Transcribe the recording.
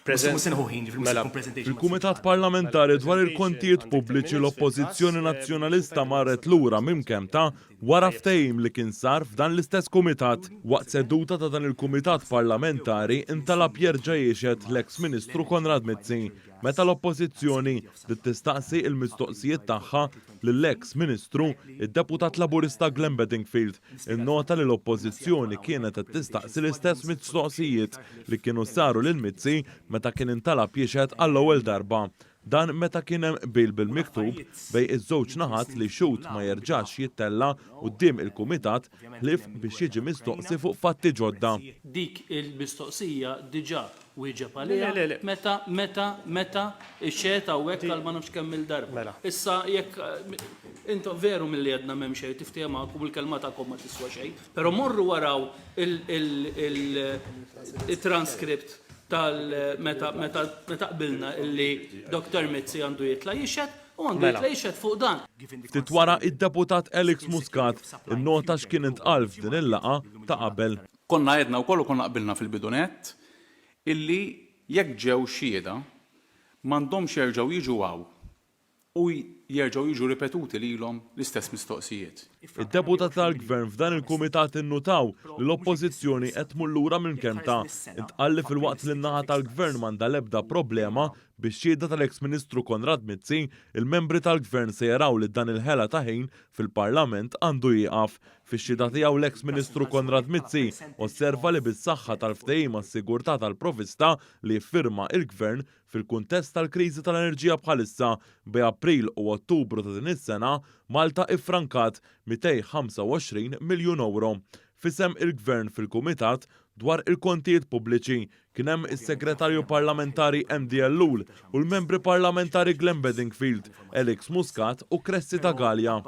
Fil-Kumitat Parlamentari dwar il-kontijiet pubbliċi l-Oppożizzjoni Nazzjonalista marret lura mimkemta wara ftehim li kien sar f'dan l-istess kumitat. Waqt seduta ta' dan il-Kumitat Parlamentari intalab jerġa' jiexed l-eks Ministru Konrad Mizzi meta l-Oppożizzjoni li tistaqsi il-mistoqsijiet tagħha lill-eks Ministru id-Deputat Laburista Glenn Bedingfield innota li l-Oppożizzjoni kienet qed tistaqsi l-istess mistoqsijiet li kienu saru lil Mizzi meta kien intalab jiexed għall-ewwel darba. Dan meta kien hemm qbil bil-miktub bejn iż-żewġ naħat li xut ma jerġax jittella quddiem il-kumitat ħlief biex jiġi mistoqsi fuq fatti ġodda. Dik il-mistoqsija diġà wieġeb għaliha meta xċet hawnhekk għal ma nafx kemm il-darba. Issa jekk intom veru milli għedna m'hemm xejn tiftehim magħkom il-kelma tagħkom ma tiswa xejn, però morru waraw il-transkript meta qbilna illi Dr. Mizzi għandu jitla' jixed u għandu jitla' jixed fuq dan. Ftit wara id-Deputat Alex Muscat innota x'kien intqal f'din il-laqgħa ta' qabel. Konna għedna wkoll u konna qbilna fil-bidunet illi jekk ġew xhieda m'għandhomx jerġgħu jiġu hawn u jerġgħu jiġu ripetuti lilhom l-istess mistoqsijiet. Id-deputat tal-Gvern f'dan il-Kumitat innutaw li l-Oppożizzjoni qed tmur lura mill-kemta. Intqal li filwaqt li n-naħa tal-Gvern m'għandha l-ebda problema biex xhieda tal-eks Ministru Konrad Mizzi, il-membri tal-Gvern se jaraw li dan il-ħela ta' ħin fil-Parlament għandu jieqaf. Fix-xhieda tiegħu l-eks Ministru Konrad Mizzi osserva li bis-saħħa tal-ftehim għas-sigurtà tal-provista li jiffirma il-Gvern fil-kuntest tal-kriżi tal-enerġija bħalissa bejn April u Ottubru ta' din is-sena Malta iffrankat 225 miljun euro. Fisem il-Gvern fil-Kumitat dwar il-kontijiet pubbliċi kien hemm is-Segretarju Parlamentari MDL Lul u l-Membri Parlamentari Glenn Bedingfield, Alex Muscat u Cressi Tagalja.